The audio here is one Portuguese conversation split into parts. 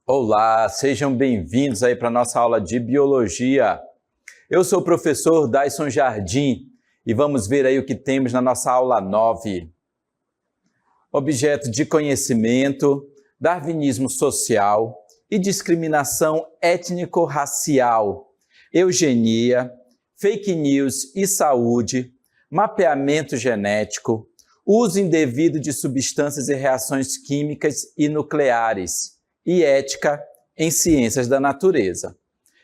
Olá, sejam bem-vindos aí para a nossa aula de Biologia. Eu sou o professor Daison Jardim e vamos ver aí o que temos na nossa aula 9. Objeto de conhecimento, darwinismo social e discriminação étnico-racial, eugenia, fake news e saúde, mapeamento genético, uso indevido de substâncias e reações químicas e nucleares, e ética em ciências da natureza.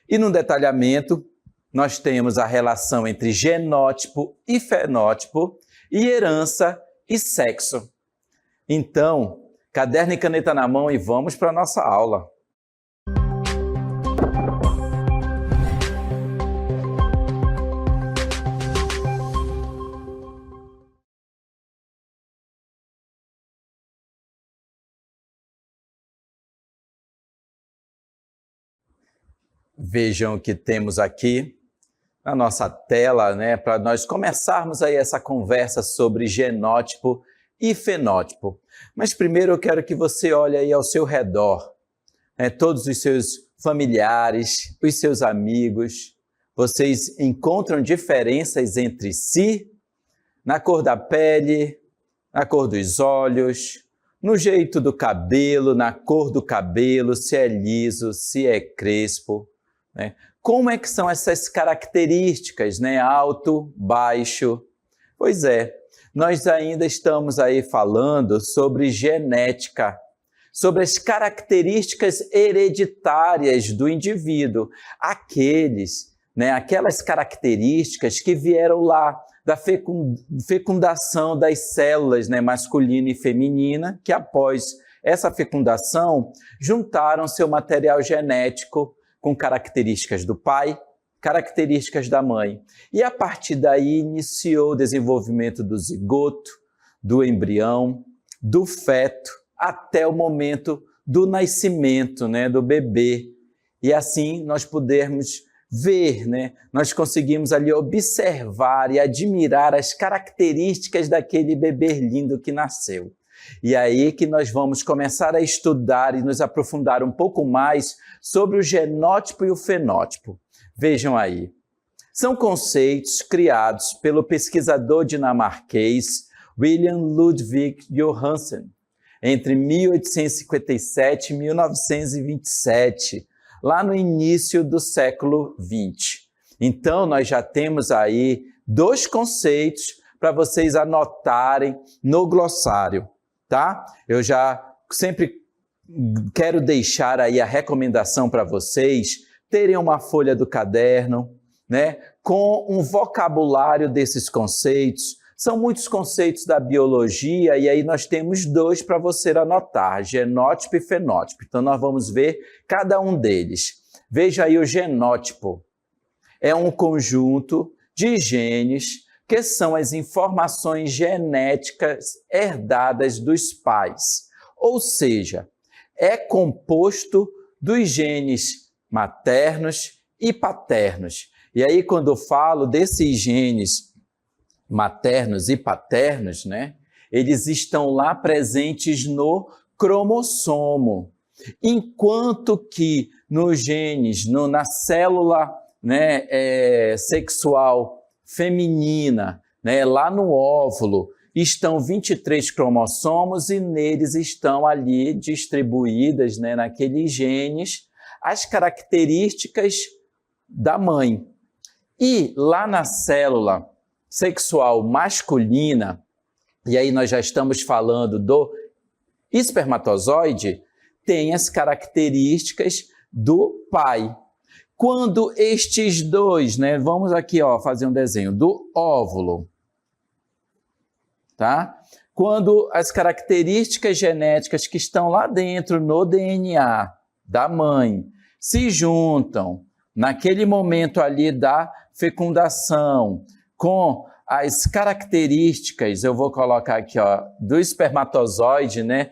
E no detalhamento, nós temos a relação entre genótipo e fenótipo e herança e sexo. Então, caderno e caneta na mão e vamos para a nossa aula. Vejam o que temos aqui na nossa tela, né, para nós começarmos aí essa conversa sobre genótipo e fenótipo. Mas primeiro eu quero que você olhe aí ao seu redor, né, todos os seus familiares, os seus amigos. Vocês encontram diferenças entre si? Na cor da pele, na cor dos olhos, no jeito do cabelo, na cor do cabelo, se é liso, se é crespo. Né? Como é que são essas características, né? Alto, baixo? Pois é, nós ainda estamos aí falando sobre genética, sobre as características hereditárias do indivíduo, aquelas características que vieram lá da fecundação das células, né, masculina e feminina, que após essa fecundação juntaram seu material genético com características do pai, características da mãe. E a partir daí iniciou o desenvolvimento do zigoto, do embrião, do feto, até o momento do nascimento, né, do bebê. E assim nós podemos ver, né, nós conseguimos ali observar e admirar as características daquele bebê lindo que nasceu. E aí que nós vamos começar a estudar e nos aprofundar um pouco mais sobre o genótipo e o fenótipo. Vejam aí. São conceitos criados pelo pesquisador dinamarquês William Ludwig Johansen entre 1857 e 1927, lá no início do século XX. Então, nós já temos aí dois conceitos para vocês anotarem no glossário. Tá? Eu já sempre quero deixar aí a recomendação para vocês terem uma folha do caderno, né, com um vocabulário desses conceitos. São muitos conceitos da biologia e aí nós temos dois para você anotar, genótipo e fenótipo. Então nós vamos ver cada um deles. Veja aí o genótipo. É um conjunto de genes que são as informações genéticas herdadas dos pais. Ou seja, é composto dos genes maternos e paternos. E aí, quando eu falo desses genes maternos e paternos, né, eles estão lá presentes no cromossomo. Enquanto que nos genes, na célula, né, sexual feminina, né, lá no óvulo, estão 23 cromossomos e neles estão ali distribuídas, né, naqueles genes, as características da mãe. E lá na célula sexual masculina, e aí nós já estamos falando do espermatozoide, tem as características do pai. Quando estes dois, né, vamos aqui ó, fazer um desenho do óvulo, tá? Quando as características genéticas que estão lá dentro no DNA da mãe se juntam naquele momento ali da fecundação com as características, eu vou colocar aqui, ó, do espermatozoide, né?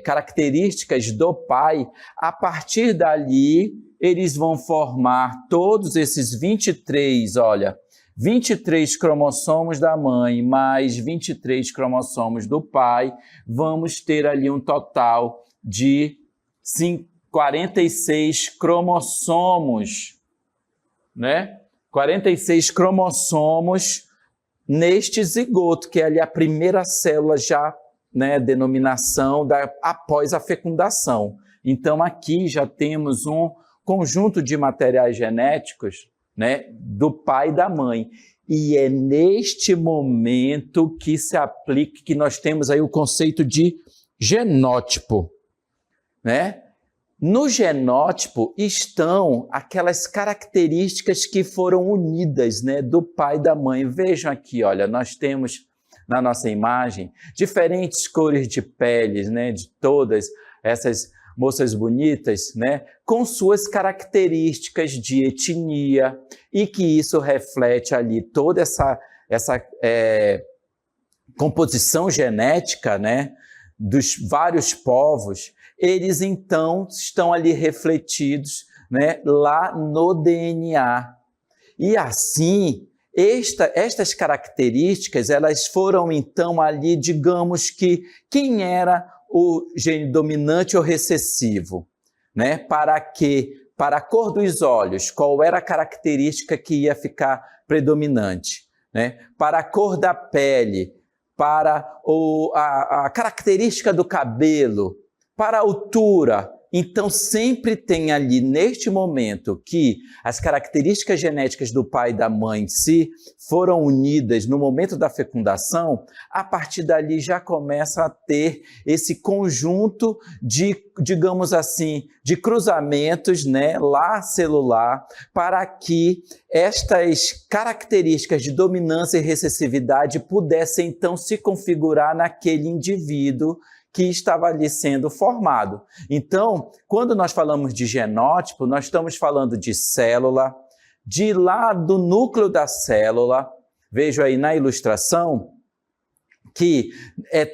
Características do pai, a partir dali, eles vão formar todos esses 23, olha, 23 cromossomos da mãe mais 23 cromossomos do pai, vamos ter ali um total de 46 cromossomos, né? 46 cromossomos neste zigoto, que é ali a primeira célula já, né, denominação após a fecundação. Então, aqui já temos um conjunto de materiais genéticos, né, do pai e da mãe. E é neste momento que se aplica, que nós temos aí o conceito de genótipo, né? No genótipo estão aquelas características que foram unidas, né, do pai e da mãe. Vejam aqui, olha, nós temos na nossa imagem diferentes cores de peles, né, de todas essas moças bonitas, né, com suas características de etnia, e que isso reflete ali toda essa composição genética, né, dos vários povos. Eles então estão ali refletidos, né, lá no DNA. E assim, estas características, elas foram então ali, digamos que, quem era o gene dominante ou recessivo, né? Para a cor dos olhos, qual era a característica que ia ficar predominante, né? Para a cor da pele, para a característica do cabelo, para a altura. Então, sempre tem ali, neste momento, que as características genéticas do pai e da mãe se foram unidas no momento da fecundação, a partir dali já começa a ter esse conjunto de, digamos assim, de cruzamentos, né, lá celular, para que estas características de dominância e recessividade pudessem, então, se configurar naquele indivíduo que estava ali sendo formado. Então, quando nós falamos de genótipo, nós estamos falando de célula, de lá do núcleo da célula, vejo aí na ilustração, que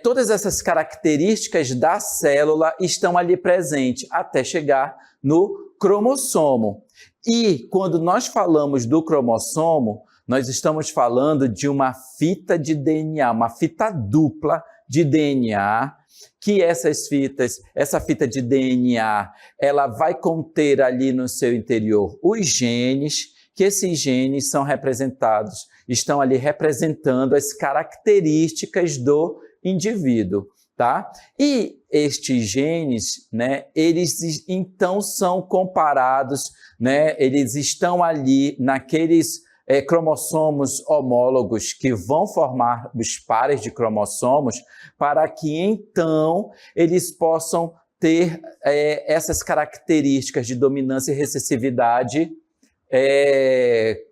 todas essas características da célula estão ali presentes, até chegar no cromossomo. E quando nós falamos do cromossomo, nós estamos falando de uma fita de DNA, uma fita dupla de DNA, que essa fita de DNA, ela vai conter ali no seu interior os genes, que esses genes são representados, estão ali representando as características do indivíduo, tá? E estes genes, né, eles então são comparados, né, eles estão ali naqueles cromossomos homólogos que vão formar os pares de cromossomos, para que então eles possam ter essas características de dominância e recessividade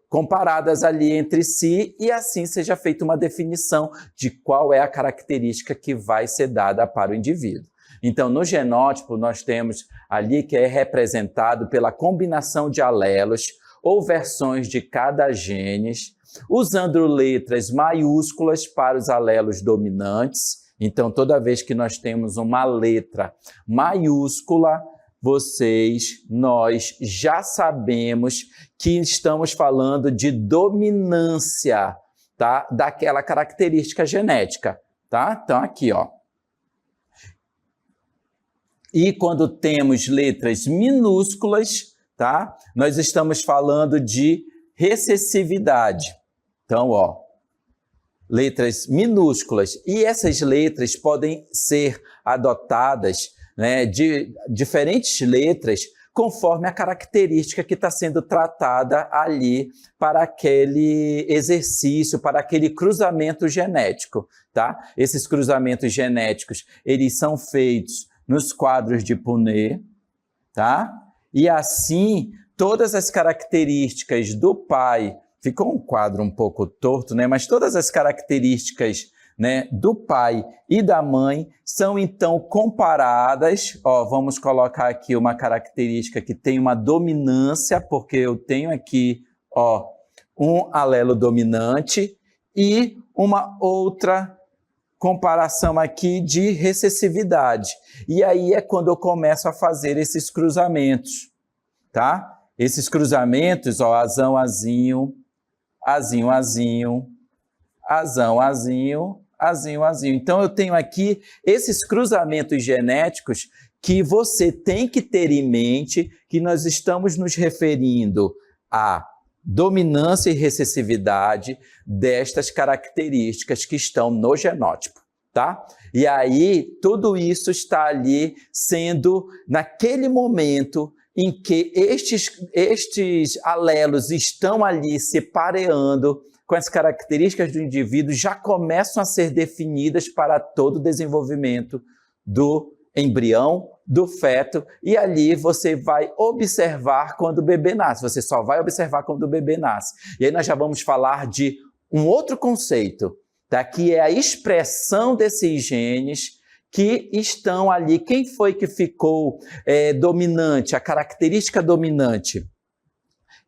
comparadas ali entre si, e assim seja feita uma definição de qual é a característica que vai ser dada para o indivíduo. Então, no genótipo, nós temos ali que é representado pela combinação de alelos ou versões de cada gene, usando letras maiúsculas para os alelos dominantes. Então, toda vez que nós temos uma letra maiúscula, nós já sabemos que estamos falando de dominância, tá? Daquela característica genética, tá? Então, aqui, ó. E quando temos letras minúsculas, tá? Nós estamos falando de recessividade. Então, ó, letras minúsculas. E essas letras podem ser adotadas, né, de diferentes letras, conforme a característica que está sendo tratada ali para aquele exercício, para aquele cruzamento genético, tá? Esses cruzamentos genéticos, eles são feitos nos quadros de Punnett, tá? E assim, todas as características do pai, ficou um quadro um pouco torto, né? Mas todas as características, né, do pai e da mãe são então comparadas. Ó, vamos colocar aqui uma característica que tem uma dominância, porque eu tenho aqui, ó, um alelo dominante, e uma outra comparação aqui de recessividade. E aí é quando eu começo a fazer esses cruzamentos, tá? Esses cruzamentos, ó, azão, azinho, azinho, azinho, azão, azinho, azinho, azinho. Então, eu tenho aqui esses cruzamentos genéticos que você tem que ter em mente que nós estamos nos referindo à dominância e recessividade destas características que estão no genótipo, tá? E aí, tudo isso está ali sendo, naquele momento em que estes alelos estão ali se pareando com as características do indivíduo, já começam a ser definidas para todo o desenvolvimento do embrião, do feto, e ali você vai observar quando o bebê nasce. Você só vai observar quando o bebê nasce. E aí nós já vamos falar de um outro conceito, tá? Que é a expressão desses genes que estão ali. Quem foi que ficou dominante, a característica dominante?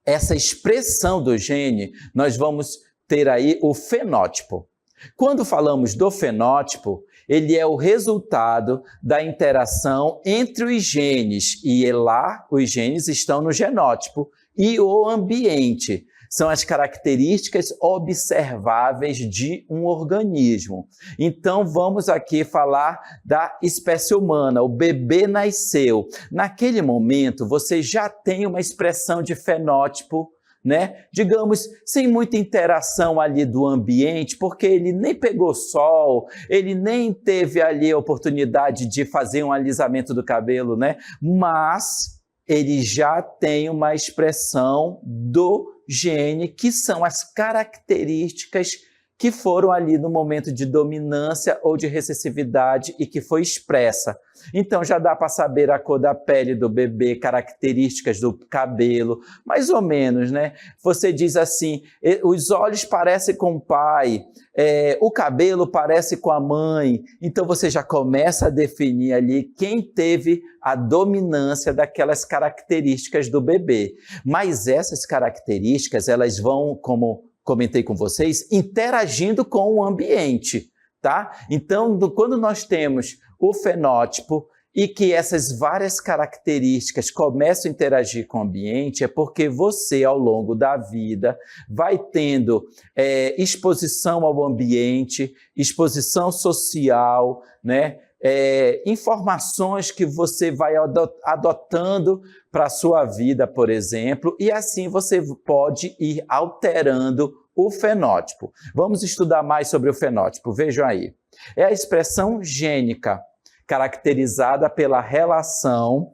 Essa expressão do gene, nós vamos ter aí o fenótipo. Quando falamos do fenótipo, ele é o resultado da interação entre os genes, e lá os genes estão no genótipo, e o ambiente. São as características observáveis de um organismo. Então, vamos aqui falar da espécie humana. O bebê nasceu. Naquele momento, você já tem uma expressão de fenótipo, né? Digamos, sem muita interação ali do ambiente, porque ele nem pegou sol, ele nem teve ali a oportunidade de fazer um alisamento do cabelo, né? Mas ele já tem uma expressão do gene, que são as características que foram ali no momento de dominância ou de recessividade e que foi expressa. Então, já dá para saber a cor da pele do bebê, características do cabelo, mais ou menos, né? Você diz assim, os olhos parecem com o pai, o cabelo parece com a mãe. Então, você já começa a definir ali quem teve a dominância daquelas características do bebê. Mas essas características, elas vão, como comentei com vocês, interagindo com o ambiente, tá? Então, quando nós temos o fenótipo e que essas várias características começam a interagir com o ambiente, é porque você, ao longo da vida, vai tendo exposição ao ambiente, exposição social, né? Informações que você vai adotando para a sua vida, por exemplo, e assim você pode ir alterando o fenótipo. Vamos estudar mais sobre o fenótipo, vejam aí. É a expressão gênica, caracterizada pela relação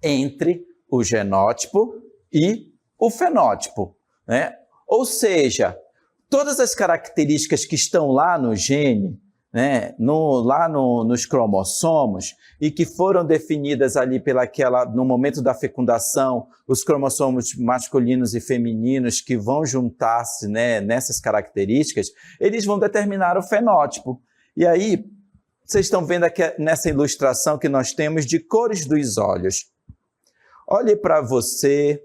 entre o genótipo e o fenótipo, né? Ou seja, todas as características que estão lá no gene, né, nos cromossomos, e que foram definidas ali no momento da fecundação, os cromossomos masculinos e femininos que vão juntar-se, né, nessas características, eles vão determinar o fenótipo. E aí, vocês estão vendo aqui nessa ilustração que nós temos de cores dos olhos. Olhe para você,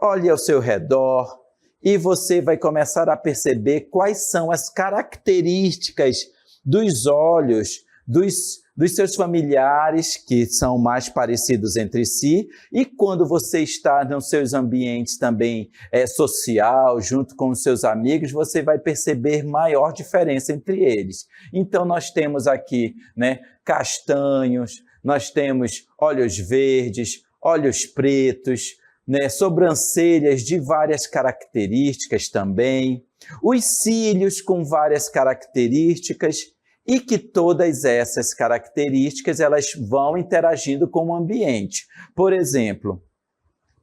olhe ao seu redor, e você vai começar a perceber quais são as características dos olhos dos seus familiares, que são mais parecidos entre si, e quando você está nos seus ambientes também social, junto com os seus amigos, você vai perceber maior diferença entre eles. Então, nós temos aqui, né, castanhos, nós temos olhos verdes, olhos pretos, né, sobrancelhas de várias características também, os cílios com várias características, e que todas essas características elas vão interagindo com o ambiente. Por exemplo,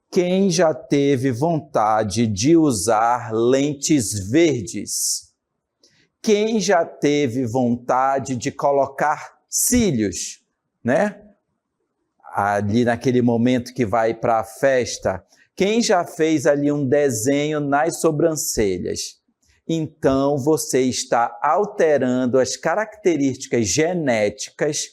quem já teve vontade de usar lentes verdes? Quem já teve vontade de colocar cílios, né? Ali naquele momento que vai para a festa, quem já fez ali um desenho nas sobrancelhas? Então, você está alterando as características genéticas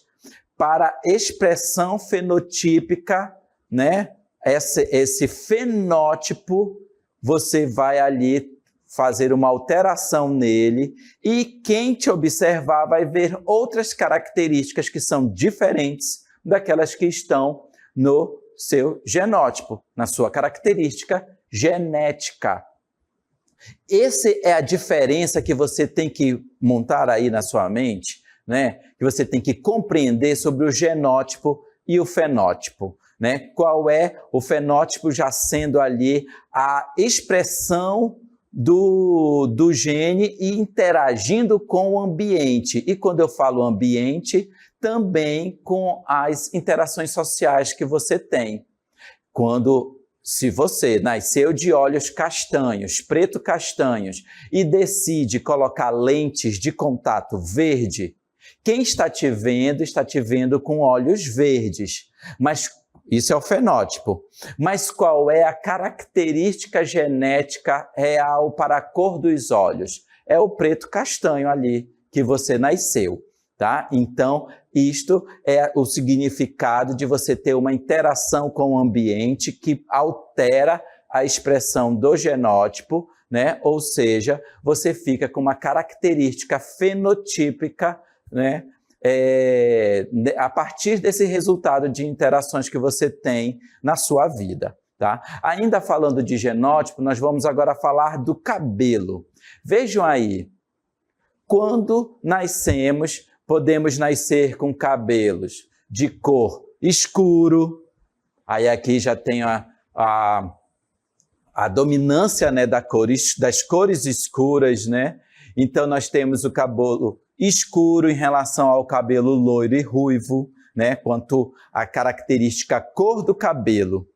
para a expressão fenotípica, né? Esse fenótipo, você vai ali fazer uma alteração nele e quem te observar vai ver outras características que são diferentes daquelas que estão no seu genótipo, na sua característica genética. Essa é a diferença que você tem que montar aí na sua mente, né? Que você tem que compreender sobre o genótipo e o fenótipo, né? Qual é o fenótipo já sendo ali a expressão do gene e interagindo com o ambiente. E quando eu falo ambiente, também com as interações sociais que você tem. Se você nasceu de olhos castanhos, preto-castanhos, e decide colocar lentes de contato verde, quem está te vendo com olhos verdes. Mas isso é o fenótipo. Mas qual é a característica genética real para a cor dos olhos? É o preto-castanho ali que você nasceu, tá? Então, isto é o significado de você ter uma interação com o ambiente que altera a expressão do genótipo, né? Ou seja, você fica com uma característica fenotípica, né? A partir desse resultado de interações que você tem na sua vida, tá? Ainda falando de genótipo, nós vamos agora falar do cabelo. Vejam aí, quando nascemos, podemos nascer com cabelos de cor escuro, aí aqui já tem a dominância, né, das cores escuras, né? Então nós temos o cabelo escuro em relação ao cabelo loiro e ruivo, né? Quanto à característica cor do cabelo.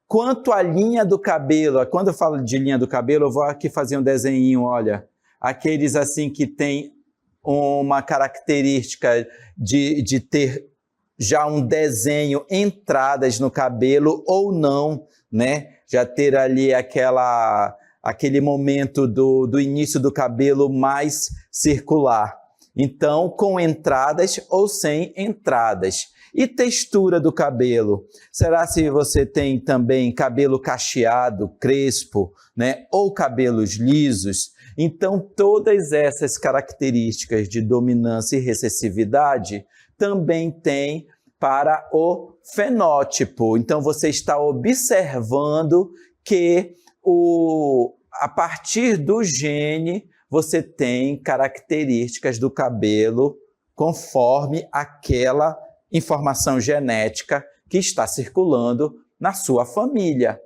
Quanto à linha do cabelo, quando eu falo de linha do cabelo, eu vou aqui fazer um desenho, olha, aqueles assim que tem uma característica de ter já um desenho, entradas no cabelo ou não, né? Já ter ali aquele momento do início do cabelo mais circular. Então, com entradas ou sem entradas. E textura do cabelo? Será se você tem também cabelo cacheado, crespo, né? Ou cabelos lisos? Então, todas essas características de dominância e recessividade também tem para o fenótipo. Então, você está observando que a partir do gene, você tem características do cabelo conforme aquela informação genética que está circulando na sua família.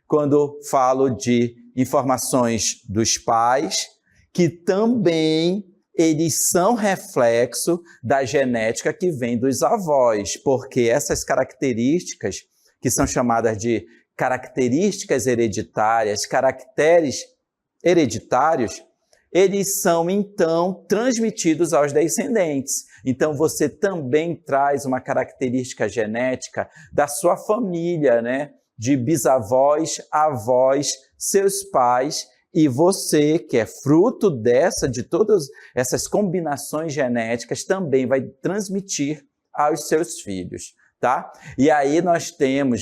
Quando falo de informações dos pais, que também eles são reflexo da genética que vem dos avós, porque essas características, que são chamadas de características hereditárias, caracteres hereditários, eles são, então, transmitidos aos descendentes. Então, você também traz uma característica genética da sua família, né? De bisavós, avós, seus pais, e você, que é fruto de todas essas combinações genéticas, também vai transmitir aos seus filhos, tá? E aí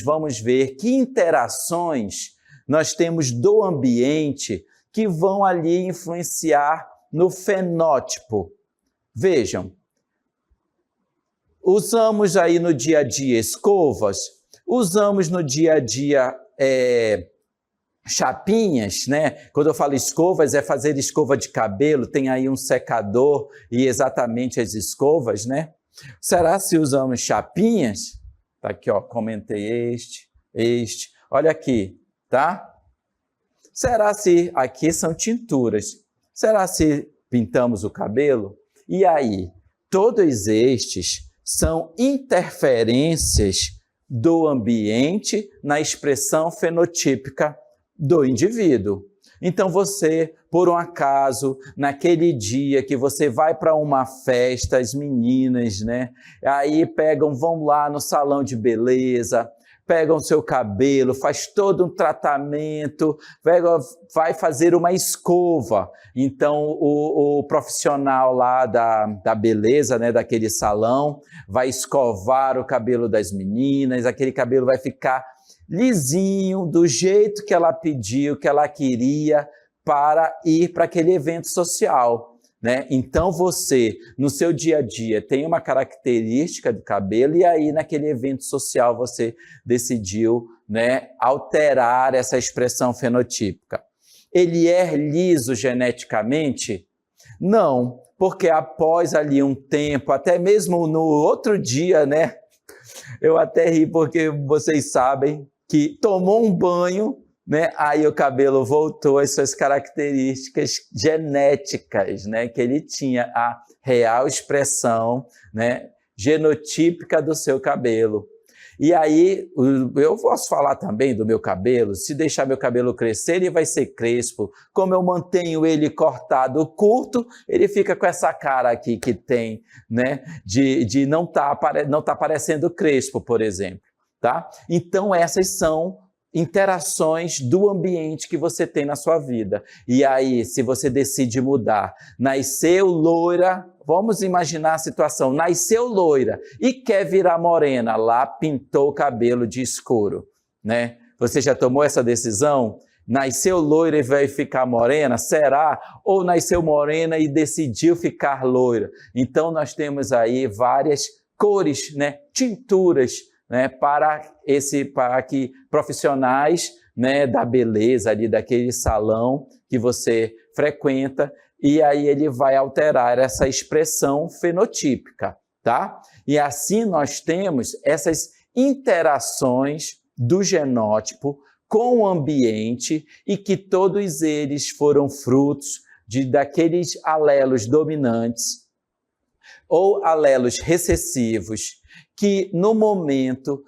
vamos ver que interações nós temos do ambiente que vão ali influenciar no fenótipo. Vejam, usamos aí no dia a dia escovas, usamos no dia a dia chapinhas, né? Quando eu falo escovas, é fazer escova de cabelo, tem aí um secador e exatamente as escovas, né? Será se usamos chapinhas? Tá aqui, ó, comentei este. Olha aqui, tá? Será se aqui são tinturas? Será se pintamos o cabelo? E aí, todos estes são interferências do ambiente na expressão fenotípica do indivíduo. Então você, por um acaso, naquele dia que você vai para uma festa, as meninas, né? Aí vão lá no salão de beleza, pegam seu cabelo, faz todo um tratamento, vai fazer uma escova. Então, o profissional lá da beleza, né, daquele salão, vai escovar o cabelo das meninas, aquele cabelo vai ficar lisinho, do jeito que ela pediu, que ela queria, para ir para aquele evento social, né? Então você, no seu dia a dia, tem uma característica do cabelo e aí naquele evento social você decidiu, né, alterar essa expressão fenotípica. Ele é liso geneticamente? Não, porque após ali um tempo, até mesmo no outro dia, né? Eu até ri porque vocês sabem que tomou um banho, né? Aí o cabelo voltou às suas características genéticas, né? Que ele tinha a real expressão, né, genotípica do seu cabelo. E aí, eu posso falar também do meu cabelo, se deixar meu cabelo crescer, ele vai ser crespo. Como eu mantenho ele cortado curto, ele fica com essa cara aqui que tem, né, de não tá parecendo crespo, por exemplo, tá? Então, essas são interações do ambiente que você tem na sua vida. E aí, se você decide mudar, nasceu loira, vamos imaginar a situação, nasceu loira e quer virar morena, lá pintou o cabelo de escuro, né? Você já tomou essa decisão? Nasceu loira e vai ficar morena? Será? Ou nasceu morena e decidiu ficar loira? Então, nós temos aí várias cores, né? Tinturas, né, para que profissionais, né, da beleza ali daquele salão que você frequenta, e aí ele vai alterar essa expressão fenotípica, tá? E assim nós temos essas interações do genótipo com o ambiente e que todos eles foram frutos daqueles alelos dominantes ou alelos recessivos que no momento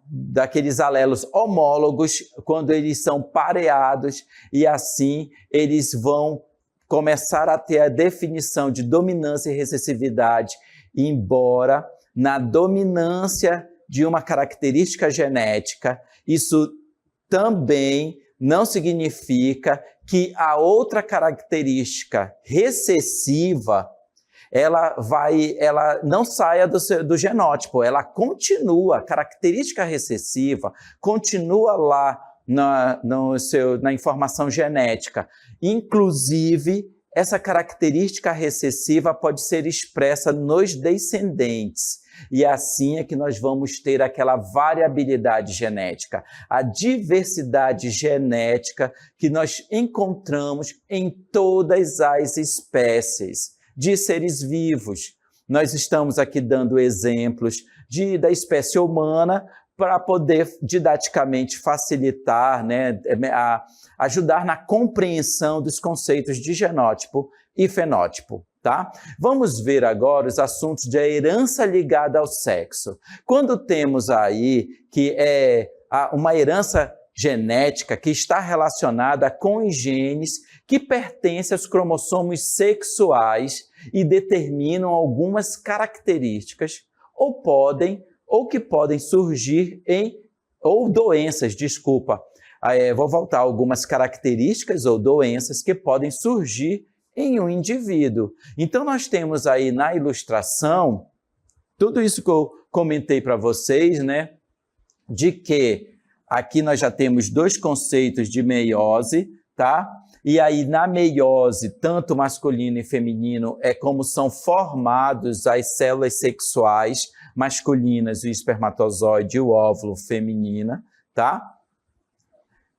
daqueles alelos homólogos, quando eles são pareados, e assim eles vão começar a ter a definição de dominância e recessividade, embora na dominância de uma característica genética, isso também não significa que a outra característica recessiva ela não saia do genótipo, ela continua, a característica recessiva continua lá na informação genética. Inclusive, essa característica recessiva pode ser expressa nos descendentes. E assim é que nós vamos ter aquela variabilidade genética, a diversidade genética que nós encontramos em todas as espécies de seres vivos. Nós estamos aqui dando exemplos da espécie humana para poder didaticamente facilitar, né, ajudar na compreensão dos conceitos de genótipo e fenótipo, tá? Vamos ver agora os assuntos de herança ligada ao sexo. Quando temos aí que é uma herança genética que está relacionada com os genes que pertencem aos cromossomos sexuais e determinam algumas características ou que podem surgir doenças, vou voltar, algumas características ou doenças que podem surgir em um indivíduo. Então, nós temos aí na ilustração, tudo isso que eu comentei para vocês, né, de que aqui nós já temos dois conceitos de meiose, tá? E aí, na meiose, tanto masculino e feminino, é como são formados as células sexuais masculinas, o espermatozoide e o óvulo feminina, tá?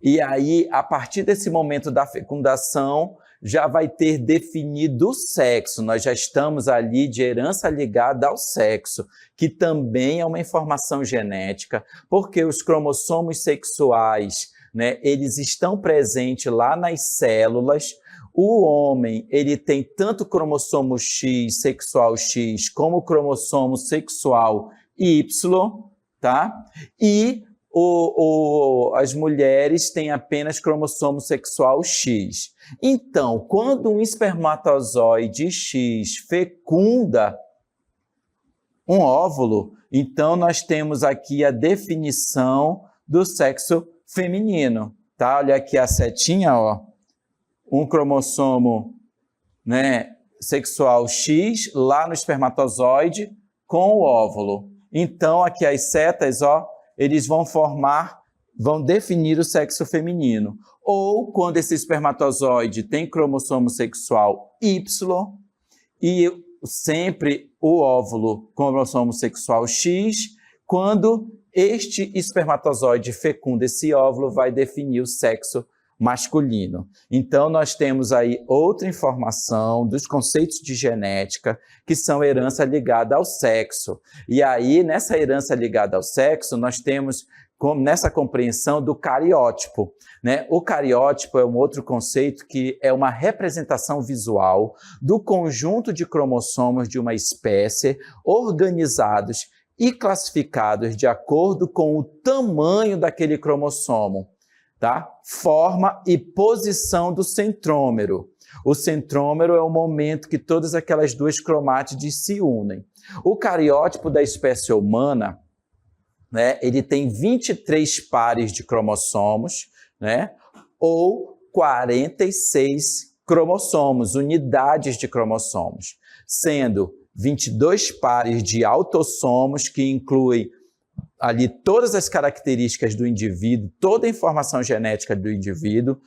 E aí, a partir desse momento da fecundação, já vai ter definido o sexo. Nós já estamos ali de herança ligada ao sexo, que também é uma informação genética, porque os cromossomos sexuais, né, eles estão presentes lá nas células. O homem, ele tem tanto cromossomo X, sexual X, como cromossomo sexual Y, tá? E as mulheres têm apenas cromossomo sexual X. Então, quando um espermatozoide X fecunda um óvulo, então nós temos aqui a definição do sexo feminino, tá? Olha aqui a setinha, ó. Um cromossomo, né, sexual X lá no espermatozoide com o óvulo. Então, aqui as setas, ó, eles vão formar vão definir o sexo feminino. Ou quando esse espermatozoide tem cromossomo sexual Y e sempre o óvulo cromossomo sexual X, quando este espermatozoide fecunda esse óvulo, vai definir o sexo masculino. Então, nós temos aí outra informação dos conceitos de genética, que são herança ligada ao sexo. E aí, nessa herança ligada ao sexo, nós temos nessa compreensão do cariótipo, né? O cariótipo é um outro conceito que é uma representação visual do conjunto de cromossomos de uma espécie organizados e classificados de acordo com o tamanho daquele cromossomo, tá? Forma e posição do centrômero. O centrômero é o momento que todas aquelas duas cromátides se unem. O cariótipo da espécie humana, né, ele tem 23 pares de cromossomos, né, ou 46 cromossomos, unidades de cromossomos, sendo 22 pares de autossomos, que incluem ali todas as características do indivíduo, toda a informação genética do indivíduo,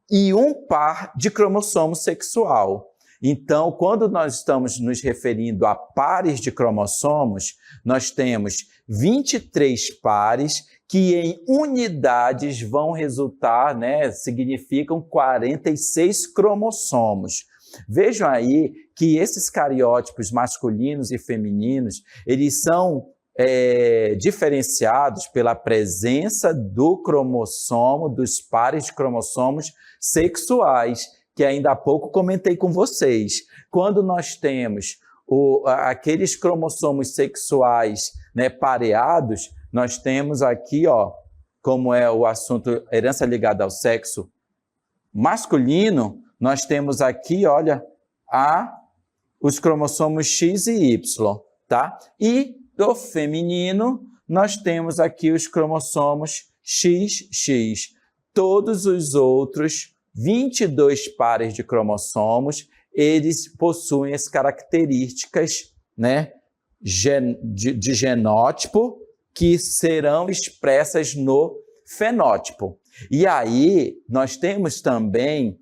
e um par de cromossomo sexual. Então, quando nós estamos nos referindo a pares de cromossomos, nós temos 23 pares que em unidades vão resultar, né, significam 46 cromossomos. Vejam aí que esses cariótipos masculinos e femininos, eles são diferenciados pela presença do cromossomo, dos pares de cromossomos sexuais, que ainda há pouco comentei com vocês. Quando nós temos aqueles cromossomos sexuais, né, pareados, nós temos aqui, ó, como é o assunto herança ligada ao sexo masculino, nós temos aqui, olha, os cromossomos X e Y, tá? E do feminino, nós temos aqui os cromossomos XX. Todos os outros 22 pares de cromossomos, eles possuem as características, né, de genótipo que serão expressas no fenótipo. E aí nós temos também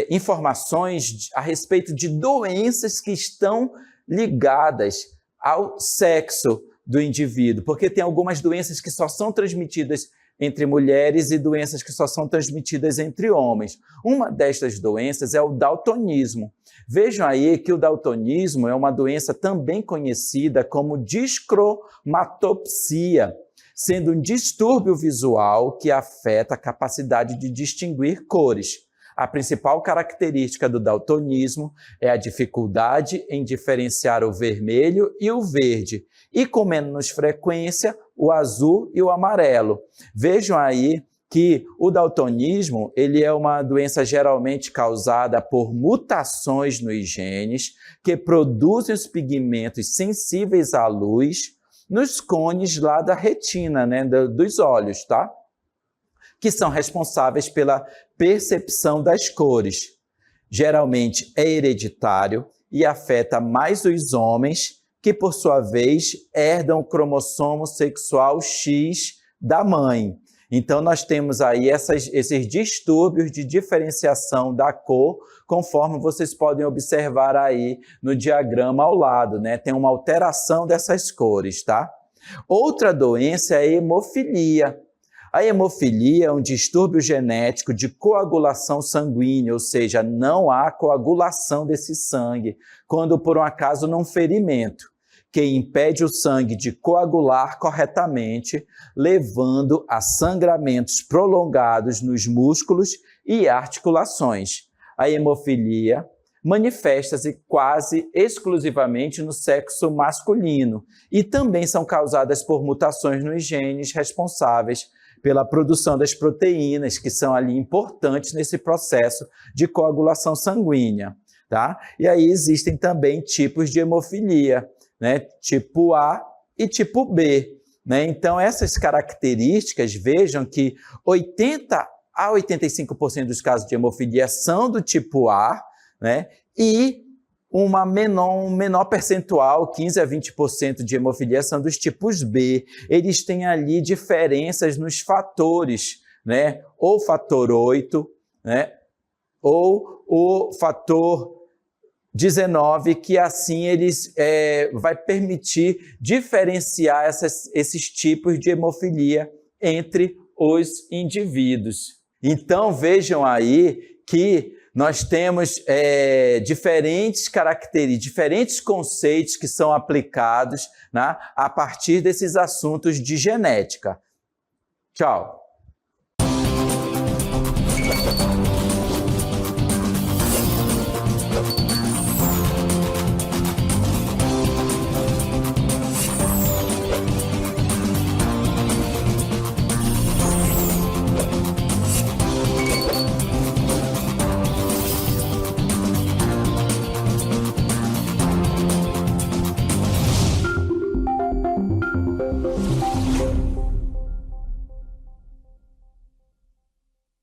informações a respeito de doenças que estão ligadas ao sexo do indivíduo, porque tem algumas doenças que só são transmitidas entre mulheres e doenças que só são transmitidas entre homens. Uma destas doenças é o daltonismo. Vejam aí que o daltonismo é uma doença também conhecida como discromatopsia, sendo um distúrbio visual que afeta a capacidade de distinguir cores. A principal característica do daltonismo é a dificuldade em diferenciar o vermelho e o verde, e com menos frequência o azul e o amarelo. Vejam aí que o daltonismo ele é uma doença geralmente causada por mutações nos genes que produzem os pigmentos sensíveis à luz nos cones lá da retina, né, dos olhos, tá? Que são responsáveis pela percepção das cores. Geralmente é hereditário e afeta mais os homens, que por sua vez herdam o cromossomo sexual X da mãe. Então nós temos aí esses distúrbios de diferenciação da cor, conforme vocês podem observar aí no diagrama ao lado, né? Tem uma alteração dessas cores, tá? Outra doença é a hemofilia. A hemofilia é um distúrbio genético de coagulação sanguínea, ou seja, não há coagulação desse sangue, quando por um acaso num ferimento, que impede o sangue de coagular corretamente, levando a sangramentos prolongados nos músculos e articulações. A hemofilia manifesta-se quase exclusivamente no sexo masculino e também são causadas por mutações nos genes responsáveis pela produção das proteínas, que são ali importantes nesse processo de coagulação sanguínea, tá? E aí existem também tipos de hemofilia, né? Tipo A e tipo B, né? Então, essas características, vejam que 80 a 85% dos casos de hemofilia são do tipo A, né? E um menor percentual, 15 a 20% de hemofilia são dos tipos B. Eles têm ali diferenças nos fatores, né? Ou fator 8, né? Ou o fator 19, que assim eles vai permitir diferenciar esses tipos de hemofilia entre os indivíduos. Então, vejam aí que nós temos diferentes características, diferentes conceitos que são aplicados, né, a partir desses assuntos de genética. Tchau!